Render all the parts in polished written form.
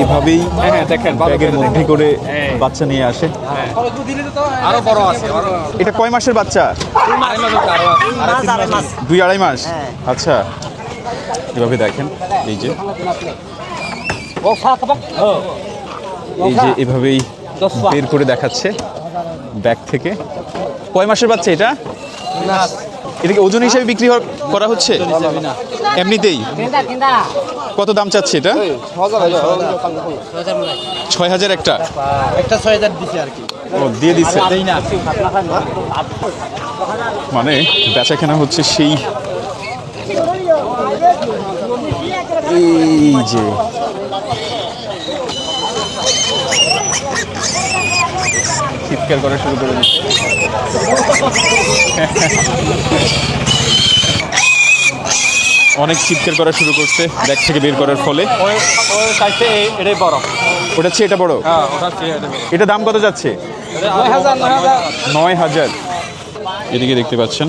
এইভাবেই ব্যাগের মধ্যে করে বাচ্চা নিয়ে আসে। আরো বড় আছে। এটা কয় মাসের বাচ্চা? 2-2.5 মাস। আচ্ছা, এভাবে দেখেন, এই যে এভাবেই বের করে দেখাচ্ছে ব্যাগ থেকে। কয় মাসের বাচ্চা এটা? এটাকে ওজন হিসেবে বিক্রি করা হচ্ছে এমনিতেই? কত দাম চাচ্ছে এটা? 6,000 একটা 6,000 দিছে আর কি। ও, দিয়ে দিচ্ছে। মানে বেচা কেনা হচ্ছে সেই। এই যে চিৎকার করা শুরু করে দিচ্ছে। অনেক চিৎকার করা শুরু করছে ব্যাগ থেকে বের করার ফলে। এটাই বড়। ওটা চেয়ে এটা বড়। এটা দাম কত যাচ্ছে? 9,000। এদিকে দেখতে পাচ্ছেন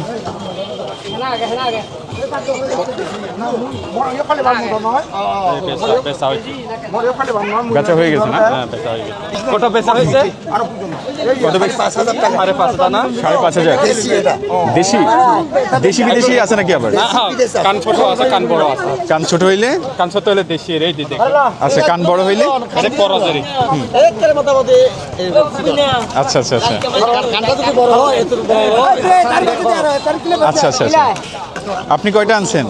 বেচা হয়ে গেছে না? কত বেচা হয়েছে? কত বেচা? 5,500 না? 5,500। দেশি দেশি বিদেশি আছে নাকি আবার? কান ছোট আছে, কান বড় আছে। কান ছোট হইলে? কান ছোট হলে দেশি রে দিতে। আচ্ছা, কান বড় হইলে? আরে পরাজরি। আচ্ছা আচ্ছা আচ্ছা কানটা যদি বড় হয় এত বড় হয়। আচ্ছা আচ্ছা আচ্ছা। আপনি কয়টা আনছেন?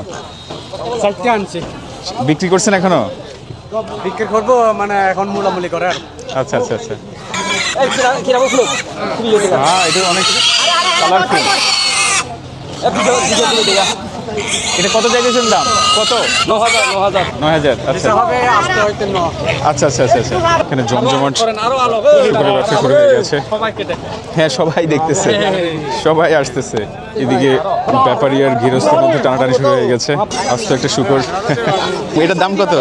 4টা আনছি। বিক্রি করছেন এখনো? বিক্রি করবো মানে এখন মূলামূলি করে। আচ্ছা আচ্ছা আচ্ছা। হ্যাঁ, এটা অনেক কালারফুল। এটা কত চাইছেন দাম? কত? 9,000। আচ্ছা আচ্ছা আচ্ছা আচ্ছা। এখানে জমজমাট শুকরের ব্যবসা শুরু হয়ে গেছে। হ্যাঁ, সবাই দেখতেছে, সবাই আসতেছে। এদিকে ব্যাপারীর গৃহস্থের মধ্যে টানাটানি শুরু হয়ে গেছে। আজ তো একটা শুকর। এটার দাম কত?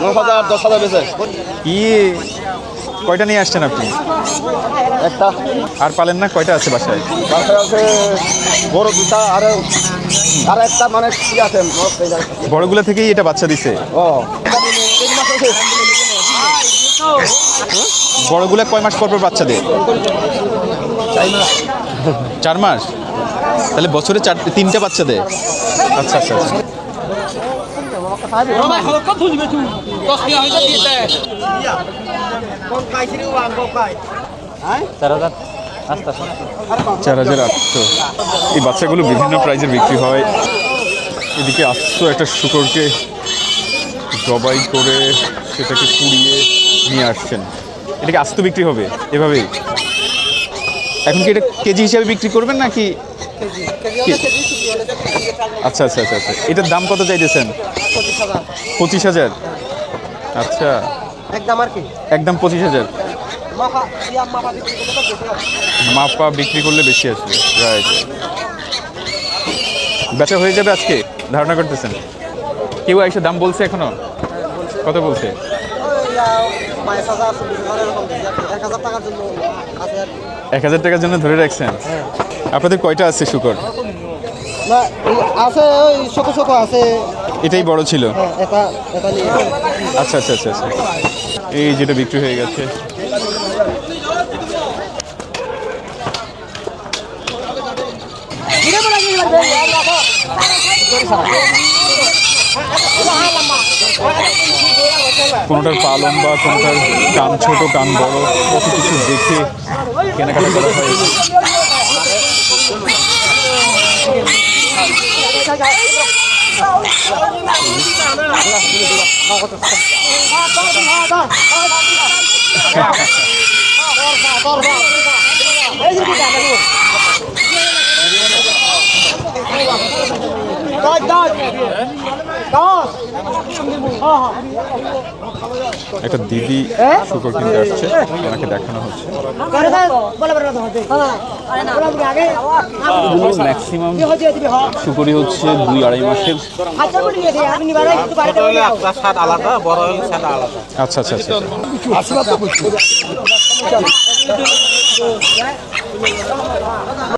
9,000 10,000 বেচে। কি কয়টা নিয়ে আসছেন আপনি? একটা। আর পালেন না? কয়টা আছে বাসায়? বাসায় আছে বড় দুটা আর একটা মানে কি আছে। বড়গুলা থেকেই এটা বাচ্চা দিছে? ও, বড়গুলা কয় মাস পর পর বাচ্চা দেয়? 4 মাস। তাহলে বছরে 3টা বাচ্চা দেয়? আচ্ছা আচ্ছা আচ্ছা। $4,800। এই বাচ্চাগুলো বিভিন্ন প্রাইজের বিক্রি হয়। এদিকে আস্ত একটা শুকরকে জবাই করে সেটাকে পুড়িয়ে নিয়ে আসছেন। এটাকে আস্ত বিক্রি হবে এভাবেই? এখন কি এটা কেজি হিসাবে বিক্রি করবেন নাকি? আচ্ছা আচ্ছা আচ্ছা আচ্ছা। এটার দাম কত চাইতেছেন? 25,000। আচ্ছা, একদম 25,000। মাপা বিক্রি করলে বেশি আসবে। রাইট। বেচা হয়ে যাবে আজকে ধারণা করতেছেন? কেউ এসে দাম বলছে এখনো? কত বলছে? 1,000 টাকার জন্য ধরে রাখছেন? আপনাদের কয়টা আছে শুকর? আছে ওই ছোট ছোট আছে। এটাই বড় ছিল? এটা আচ্ছা আচ্ছা আচ্ছা আচ্ছা। এই যেটা বিক্রি হয়ে গেছে। কোনোটার পা লম্বা, কোনোটার কান ছোট, কান বড়, কত কিছু দেখে কেনাকাটা করা হয়। একটা দিদি শুকর কিনতে আসছে, ওনাকে দেখানো হচ্ছে। ম্যাক্সিমাম শুকরই হচ্ছে 2-2.5 মাসের। আচ্ছা আচ্ছা আচ্ছা।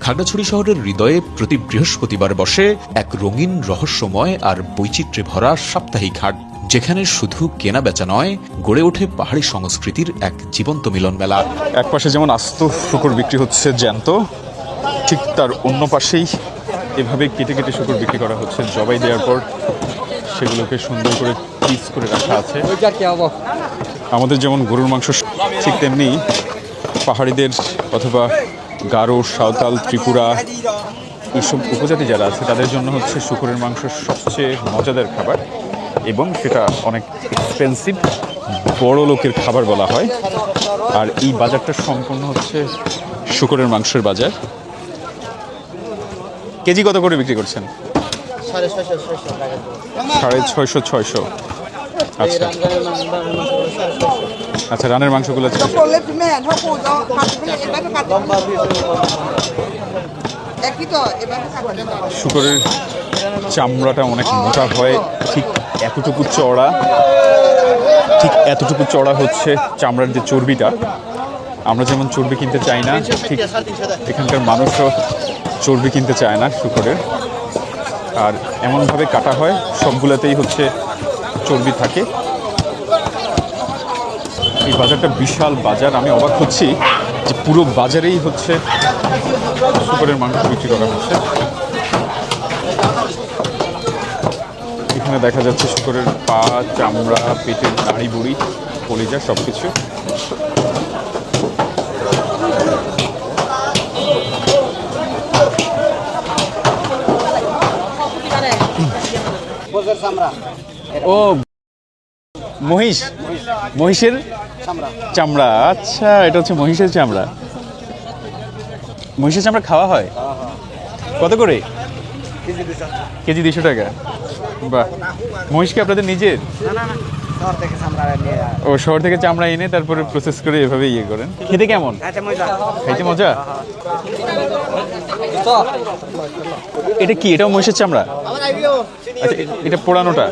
খাগড়াছড়ি শহরের হৃদয়ে প্রতি বৃহস্পতিবার বসে এক রঙিন, রহস্যময় আর বৈচিত্র্যে ভরা সাপ্তাহিক হাট যেখানে শুধু কেনা বেচা নয়, গড়ে ওঠে পাহাড়ি সংস্কৃতির এক জীবন্ত মিলন মেলা। এক পাশে যেমন আস্ত শুকর বিক্রি হচ্ছে জ্যান্ত, ঠিক তার অন্য পাশেই এভাবে কেটে কেটে শুকর বিক্রি করা হচ্ছে। জবাই দেওয়ার পর সেগুলোকে সুন্দর করে পিস করে রাখা আছে। আমাদের যেমন গরুর মাংস ঠিক তেমনি পাহাড়িদের অথবা গারো, সাঁওতাল, ত্রিপুরা এইসব উপজাতি যারা আছে তাদের জন্য হচ্ছে শুকরের মাংস সবচেয়ে মজাদার খাবার, এবং সেটা অনেক এক্সপেন্সিভ, বড় লোকের খাবার বলা হয়। আর এই বাজারটা সম্পূর্ণ হচ্ছে শুকরের মাংসের বাজার। কেজি কত করে বিক্রি করছেন? 650-600। আচ্ছা আচ্ছা, রানের মাংসগুলো আছে। শুকরের চামড়াটা অনেক মোটা হয়, ঠিক এতটুকু চড়া হচ্ছে চামড়ার যে চর্বিটা। আমরা যেমন চর্বি কিনতে চাই না, ঠিক এখানকার মানুষও চর্বি কিনতে চায় না শুকরের। আর এমনভাবে কাটা হয় সবগুলোতেই হচ্ছে চর্বি থাকে। এই বাজারটা বিশাল বাজার। আমি অবাক হচ্ছি যে পুরো বাজারেই হচ্ছে শুকরের মাংস বিক্রি করা হচ্ছে। এখানে দেখা যাচ্ছে শুকরের পা, চামড়া, পেটের নাড়ি বুড়ি, কলিজা সব কিছু। ও মহিষের চামড়া। আচ্ছা, এটা হচ্ছে মহিষের চামড়া। মহিষের চামড়া খাওয়া হয় কত করে? কেজি 200 টাকা। বাহ, মহিষ কি আপনাদের নিজের? ও, শহর থেকে চামড়া এনে তারপরে প্রসেস করে এভাবে ইয়ে করেন। খেতে কেমন? খাইতে মজা। এটা কি? এটাও মহিষের চামড়া? আচ্ছা, এটা পোড়ানোটা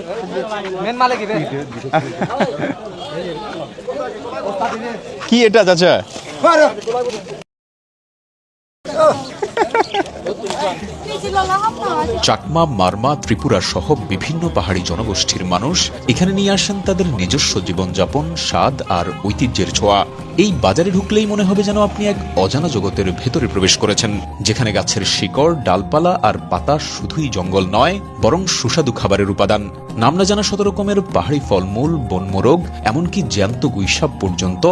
কি? এটা চাচা চাকমা, মারমা, ত্রিপুরা সহ বিভিন্ন পাহাড়ি জনগোষ্ঠীর মানুষ এখানে নিয়ে আসেন তাদের নিজস্ব জীবনযাপন, স্বাদ আর ঐতিহ্যের ছোঁয়া। এই বাজারে ঢুকলেই মনে হবে যেন আপনি এক অজানা জগতের ভেতরে প্রবেশ করেছেন, যেখানে গাছের শিকড়, ডালপালা আর পাতা শুধুই জঙ্গল নয়, বরং সুস্বাদু খাবারের উপাদান। নাম না জানা শত রকমের পাহাড়ি ফলমূল, বনমোরগ, এমনকি জ্যান্ত গুইসাপ পর্যন্ত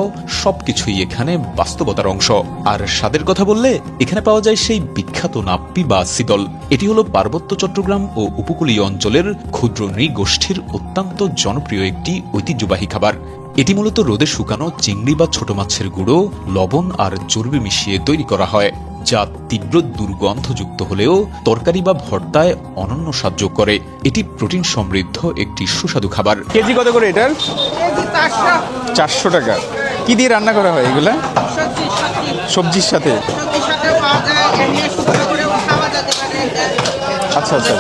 সবকিছুই এখানে বাস্তবতার অংশ। আর স্বাদের কথা বললে এখানে পাওয়া যায় সেই বিখ্যাত নাপ্পি বা শীতল। এটি হলো পার্বত্য চট্টগ্রাম ও উপকূলীয় অঞ্চলের ক্ষুদ্র নৃগোষ্ঠীর অত্যন্ত জনপ্রিয় একটি ঐতিহ্যবাহী খাবার। এটি মূলত রোদে শুকানো চিংড়ি বা ছোট মাছের গুঁড়ো, লবণ আর চর্বি মিশিয়ে তৈরি করা হয়, যা তীব্র দুর্গন্ধযুক্ত হলেও তরকারি বা ভর্তায় অনন্য স্বাদ যোগ করে। এটি প্রোটিন সমৃদ্ধ একটি সুস্বাদু খাবার। কেজি কত করে এটার? 400 টাকা। কি দিয়ে রান্না করা হয় এগুলা? সবজির সাথে। আচ্ছা আচ্ছা।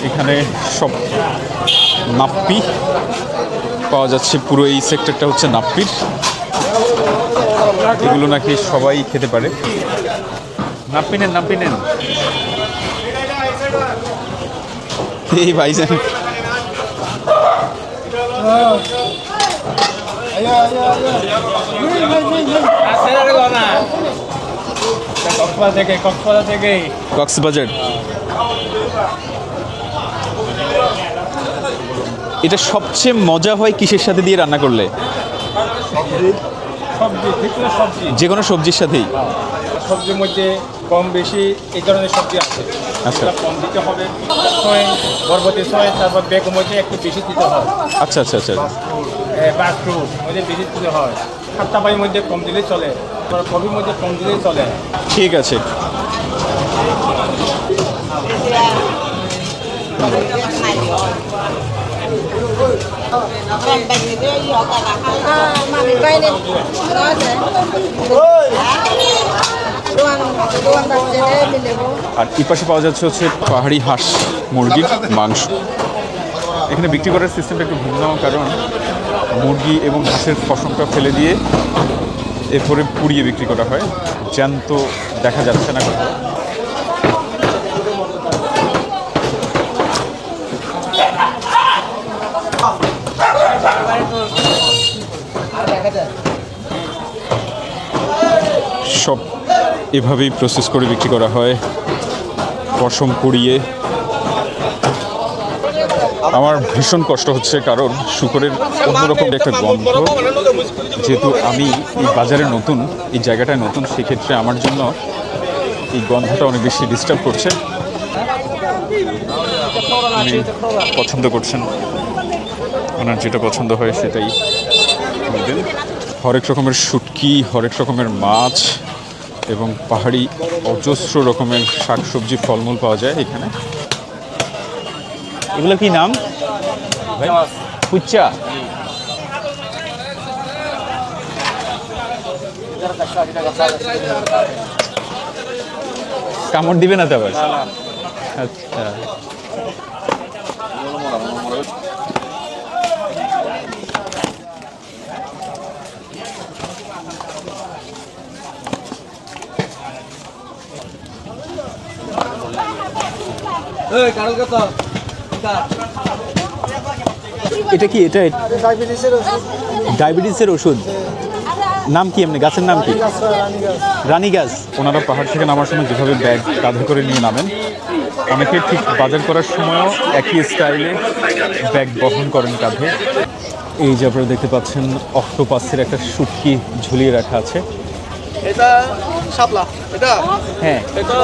এখানে সব নাপ্পি পাওয়া যাচ্ছে। পুরো এই সেক্টরটা হচ্ছে নাপ্পির। এগুলো নাকি সবাই খেতে পারে। নাপ্পি নেন। এই ভাইজান কক্সবাজার। এটা সবচেয়ে মজা হয় কিসের সাথে দিয়ে রান্না করলে? যে কোনো সবজির সাথেই। সবজির মধ্যে কম বেশি এই ধরনের সবজি আছে। আচ্ছা, কম দিতে হবে। বরবটি সয়, তারপর বেগুন মধ্যে একটু বেশি দিতে হয়। আচ্ছা আচ্ছা আচ্ছা। বাথরুম মধ্যে বেশি দিতে হয়। খাট্টা বাড়ির মধ্যে কম দিলেই চলে, কবির মধ্যে কম দিলেই চলে। ঠিক আছে। আর এই পাশে পাওয়া যাচ্ছে হচ্ছে পাহাড়ি হাঁস মুরগির মাংস। এখানে বিক্রি করার সিস্টেমটা একটু ভিন্ন, কারণ মুরগি এবং হাঁসের পশমটা ফেলে দিয়ে এরপরে পুড়িয়ে বিক্রি করা হয়। জ্যান্ত দেখা যাচ্ছে না কোথাও। সব এভাবেই প্রসেস করে বিক্রি করা হয়, পশম পুড়িয়ে। আমার ভীষণ কষ্ট হচ্ছে, কারণ শুকরের অন্যরকম একটা গন্ধ। যেহেতু আমি এই বাজারে নতুন, এই জায়গাটায় নতুন, সেক্ষেত্রে আমার জন্য এই গন্ধটা অনেক বেশি ডিস্টার্ব করছে। উনি পছন্দ করছেন, ওনার যেটা পছন্দ হয় সেটাই বলবেন। হরেক রকমের শুটকি, হরেক রকমের মাছ এবং পাহাড়ি অজস্র রকমের শাকসবজি, ফলমূল পাওয়া যায় এখানে। এগুলো কি নাম ভাই? কুচ্চা। কামড় দিবে না তো আবার? আচ্ছা, এটা কি? এটা ডায়াবেটিসের ওষুধ। নাম কি এমনি গাছের নাম কি? রানী গাছ। ওনারা পাহাড় থেকে নামার সময় যেভাবে ব্যাগ কাঁধে করে নিয়ে নামেন, অনেকে ঠিক বাজার করার সময়ও একই স্টাইলে ব্যাগ বহন করেন কাঁধে। এই যে আপনারা দেখতে পাচ্ছেন অক্টোপাসের একটা শুটকি ঝুলিয়ে রাখা আছে। এটা শাপলা, এটা হ্যাঁ, এটা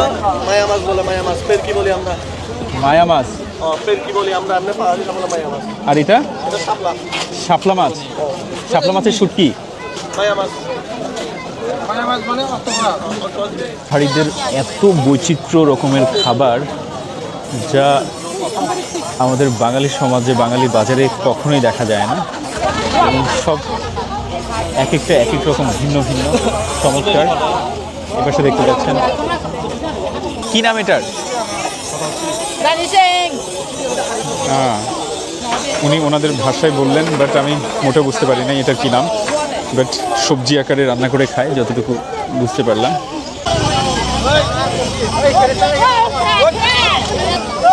মায়া মাছ বলে, মায়া মাছ ফের কি বলি আমরা? মায়া মাছ। ফের কি বলি আমরা? আমরা পাহাড়ি শাপলা, মায়া মাছ। আর এটা এটা শাপলা, শাপলা মাছ। শাপলা মাছের শুটকি। মায়া মাছ। পাহাড়িদের এত বৈচিত্র্য রকমের খাবার, যা আমাদের বাঙালি সমাজে, বাঙালি বাজারে কখনোই দেখা যায় না। এবং সব এক একটা এক এক রকম, ভিন্ন ভিন্ন, চমৎকার। এপাশে দেখতে পাচ্ছেন, কি নাম এটার? উনি ওনাদের ভাষায় বললেন, বাট আমি মোটেও বুঝতে পারি না এটার কি নাম। বাট সবজি আকারে রান্না করে খায়, যতটুকু বুঝতে পারলাম।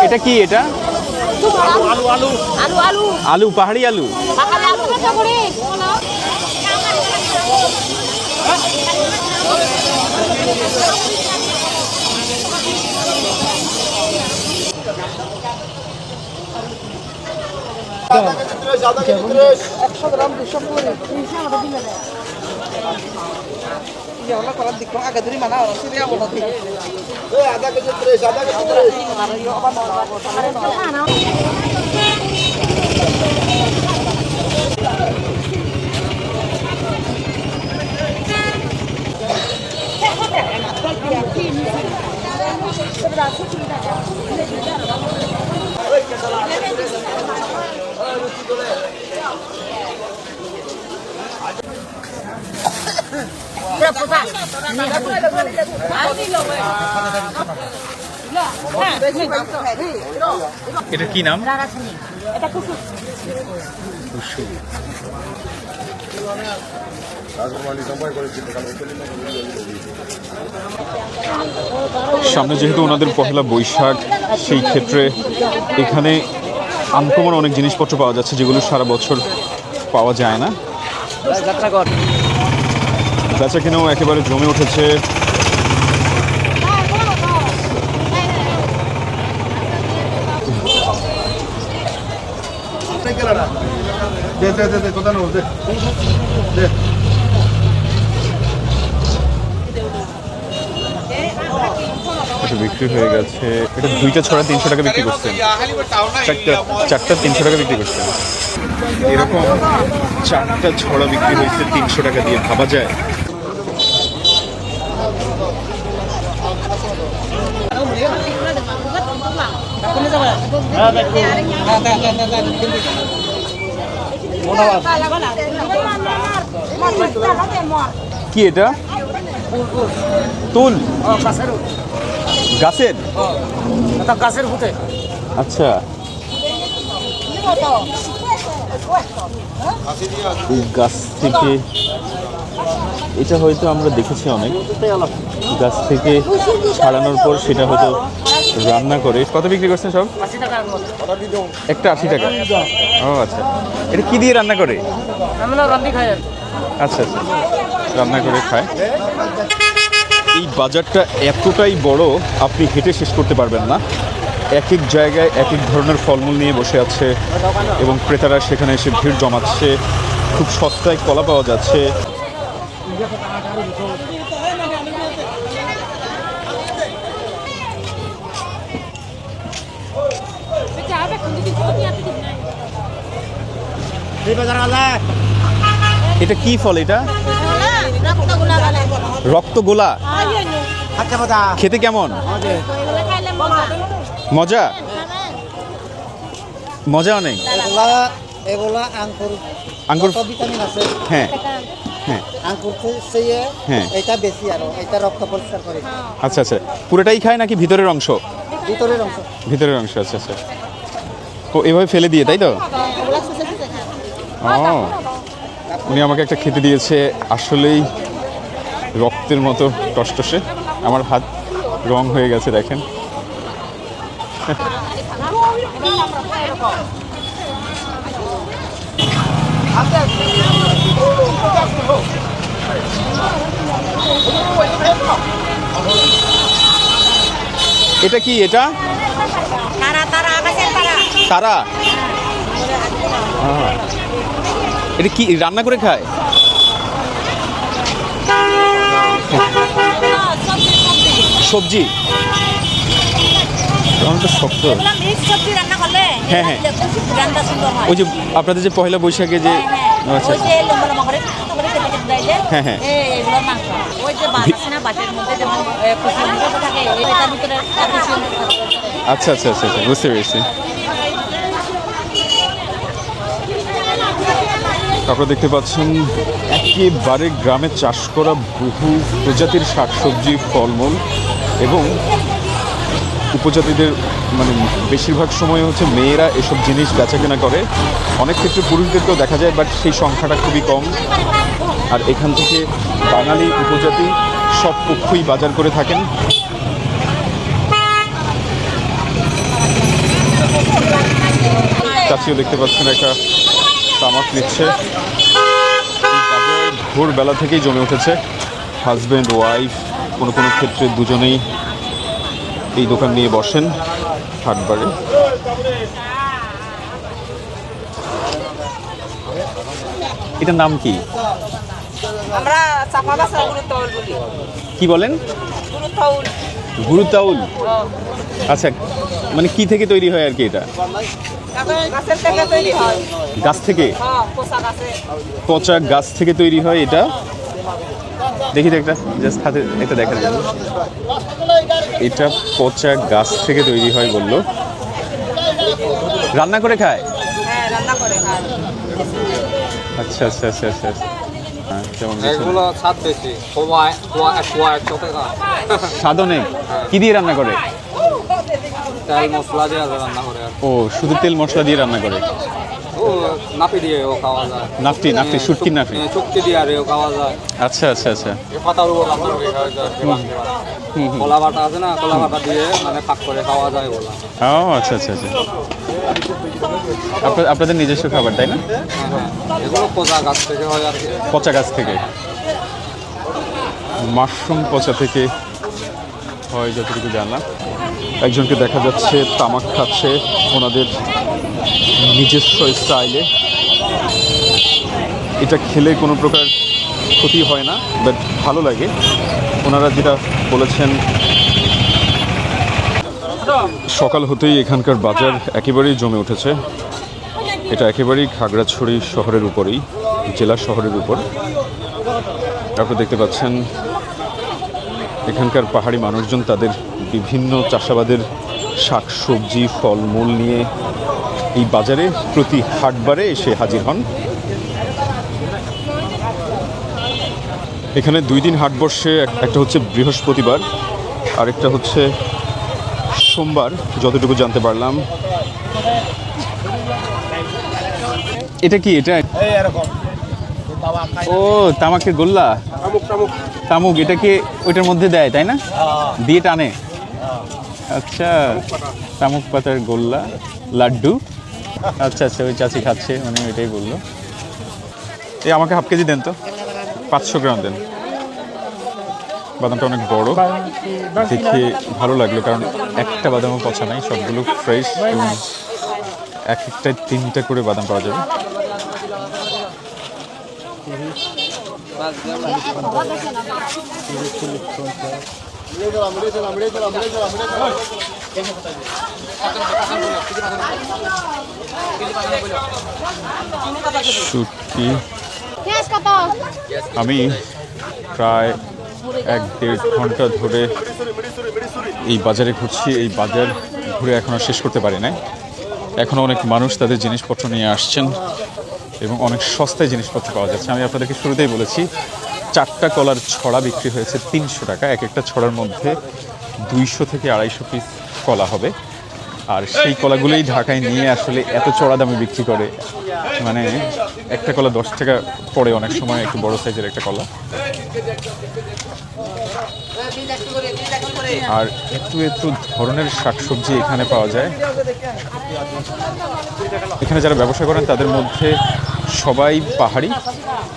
এটা কি? এটা আলু আলু আলু আলু আলু, পাহাড়ি আলু। পাহাড়ি আলু কত করে? এটা কি নাম? এটা কুসুম। সামনে যেহেতু ওনাদের পহেলা বৈশাখ, সেই ক্ষেত্রে এখানে আনকমন অনেক জিনিসপত্র পাওয়া যাচ্ছে, যেগুলো সারা বছর পাওয়া যায় না। বেচা কিনাও একেবারে জমে উঠেছে। এটা বিক্রি হয়ে গেছে। এটা দুইটা ছড়া 300 টাকা বিক্রি করছেন, চারটা 300 টাকা বিক্রি করছেন। এরকম চারটা ছড়া বিক্রি হয়েছে 300 টাকা দিয়ে, ভাবা যায়? কি এটা? তুল গাছের? গাছের ফুটে। আচ্ছা, এই গাছ থেকে, এটা হয়তো আমরা দেখেছি অনেক, গাছ থেকে ছাড়ানোর পর সেটা হয়তো রান্না করে। কত বিক্রি করছেন সব? একটা 80 টাকা। ও আচ্ছা, এটা কি দিয়ে রান্না করে? আমরা রান্দি খাই। আচ্ছা আচ্ছা, রান্না করে খায়। এই বাজারটা এতটাই বড়, আপনি হেঁটে শেষ করতে পারবেন না। এক এক জায়গায় এক এক ধরনের ফলমূল নিয়ে বসে আছে এবং ক্রেতারা সেখানে এসে ভিড় জমাচ্ছে। খুব সস্তায় কলা পাওয়া যাচ্ছে। এটা কি ফল? এটা রক্তগোলা। খেতে কেমন? মজা? মজা অনেক। এগুলা আঙ্কুর আঙ্গুর। ভিটামিন আছে। হ্যাঁ হ্যাঁ আঙ্কুর চেয়ে হ্যাঁ। এটা বেশি আর এটা রক্ত পরিষ্কার করে। আচ্ছা আচ্ছা, পুরোটাই খায় নাকি ভিতরের অংশ? ভিতরের অংশ। ভিতরের অংশ, আচ্ছা আচ্ছা। ও এভাবে ফেলে দিয়ে, তাই তো? ও, উনি আমাকে একটা খেতে দিয়েছে, আসলেই রক্তের মতো টসটসে। আমার হাত রং হয়ে গেছে দেখেন। এটা কি? এটা তারা? এটা কি রান্না করে খায়? সবজি? তো শক্ত। হ্যাঁ হ্যাঁ, ওই যে আপনাদের যে পয়লা বৈশাখে যে, আচ্ছা হ্যাঁ হ্যাঁ, আচ্ছা আচ্ছা আচ্ছা আচ্ছা, বুঝতে পেরেছি। আপনারা দেখতে পাচ্ছেন একেবারে গ্রামে চাষ করা বহু প্রজাতির শাকসবজি, ফলমূল এবং উপজাতিদের মানে বেশিরভাগ সময় হচ্ছে মেয়েরা এসব জিনিস বেচাকেনা করে। অনেক ক্ষেত্রে পুরুষদেরকেও দেখা যায়, বাট সেই সংখ্যাটা খুবই কম। আর এখান থেকে বাঙালি, উপজাতি সব পক্ষই বাজার করে থাকেন। চাচিও দেখতে পাচ্ছেন একটা তামাক নিচ্ছে। বাজার ভোরবেলা থেকেই জমে উঠেছে। হাজব্যান্ড ওয়াইফ, কোনো কোনো ক্ষেত্রে দুজনেই এই দোকান নিয়ে বসেন হাটবারে। এটার নাম কি? আমরা চাপা বাসা গুরুত্বল বলি। কি বলেন? গুরুত্বল। গুরুতাউল। আচ্ছা, মানে কি থেকে তৈরি হয় আর কি? এটা গাছের থেকে তৈরি হয়। গাছ থেকে? পচা গাছে। পচা গাছ থেকে তৈরি হয় এটা। দেখি তো একটা, জাস্ট হাতে একটা দেখা যায়। এটা পচা গাছ থেকে তৈরি হয় বললো। রান্না করে খায়? হ্যাঁ, রান্না করে খায়। আচ্ছা আচ্ছা আচ্ছা আচ্ছা, হ্যাঁ কেমন? এগুলো স্বাদ বেশি। স্বাদ অনেক। কি দিয়ে রান্না করে? তেল মশলা দিয়ে রান্না করে। ও, শুধু তেল মশলা দিয়ে রান্না করে? ও নাপি দিয়ে ও খাওয়া যায়। নাফটি? নাফটি শুটকি নাফি? চুক্তি দিয়ে আর এও খাওয়া যায়। আচ্ছা আচ্ছা আচ্ছা। পাতার উপর রান্না করে খাওয়া যায়। কলা বাটা আছে না, কলা বাটা দিয়ে মানে পাক করে খাওয়া যায় ওগুলা। ও আচ্ছা আচ্ছা আচ্ছা, আপনাদের নিজস্ব খাবার তাই না? হ্যাঁ, এগুলো পচা গাছ থেকে হয় আর কি। পচা গাছ থেকে, মাশরুম পচা থেকে হয় যতটুকু জানলাম। একজনকে দেখা যাচ্ছে তামাক খাচ্ছে ওনাদের নিজস্ব স্টাইলে। এটা খেলে কোনো প্রকার ক্ষতি হয় না, বাট ভালো লাগে। ওনারা যেটা বলেছেন, সকাল হতেই এখানকার বাজার একেবারেই জমে উঠেছে। এটা একেবারেই খাগড়াছড়ি শহরের উপরেই, জেলা শহরের উপর। আপনারা দেখতে পাচ্ছেন এখানকার পাহাড়ি মানুষজন তাদের বিভিন্ন চাষাবাদের শাক সবজি, ফলমূল নিয়ে এই বাজারে প্রতি হাটবারে এসে হাজির হন। এখানে 2 দিন হাট বসে, একটা হচ্ছে বৃহস্পতিবার, আরেকটা হচ্ছে সোমবার, যতটুকু জানতে পারলাম। এটা কি? এটা ও তামাকের গোল্লা, তামুক। এটাকে ওইটার মধ্যে দেয় তাই না? দিয়ে টানে। আচ্ছা, তামুক পাতার গোল্লা, লাড্ডু। আচ্ছা আচ্ছা, ওই চাচি খাচ্ছে, মানে এটাই বললো। এই আমাকে হাফ কেজি দেন তো, 500 গ্রাম দেন। বাদামটা অনেক বড়, দেখে ভালো লাগলো, কারণ একটা বাদামও পচা নাই, সবগুলো ফ্রেশ এবং এক একটায় 3টা করে বাদাম পাওয়া যাবে। শুটকি আমি প্রায় 1-1.5 ঘন্টা ধরে এই বাজারে ঘুরছি। এই বাজার ঘুরে এখনও শেষ করতে পারি নাই। এখনও অনেক মানুষ তাদের জিনিসপত্র নিয়ে আসছেন এবং অনেক সস্তায় জিনিসপত্র পাওয়া যাচ্ছে। আমি আপনাদেরকে শুরুতেই বলেছি 4টা কলার ছড়া বিক্রি হয়েছে 300 টাকা। এক একটা ছড়ার মধ্যে 200 থেকে 250 পিস কলা হবে। আর সেই কলাগুলোই ঢাকায় নিয়ে আসলে এত চড়া দামে বিক্রি করে, মানে একটা কলা 10 টাকা পড়ে অনেক সময়, একটু বড় সাইজের একটা কলা। আর একটু ধরনের শাকসবজি এখানে পাওয়া যায়। এখানে যারা ব্যবসা করেন তাদের মধ্যে সবাই পাহাড়ি,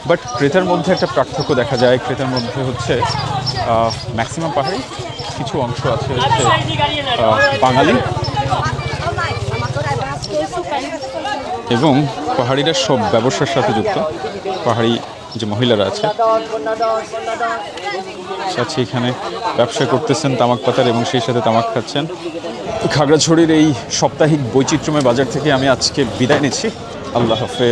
বাট ক্রেতার মধ্যে একটা পার্থক্য দেখা যায়। ক্রেতার মধ্যে হচ্ছে ম্যাক্সিমাম পাহাড়ি, কিছু অংশ আছে হচ্ছে বাঙালি, এবং পাহাড়িরা সব ব্যবসার সাথে যুক্ত। পাহাড়ি যে মহিলারা আছে এখানে ব্যবসা করতেছেন তামাক পাতার, এবং সেই সাথে তামাক খাচ্ছেন। খাগড়াছড়ির এই সাপ্তাহিক বৈচিত্র্যময় বাজার থেকে আমি আজকে বিদায় নিচ্ছি। আল্লাহ হাফেজ।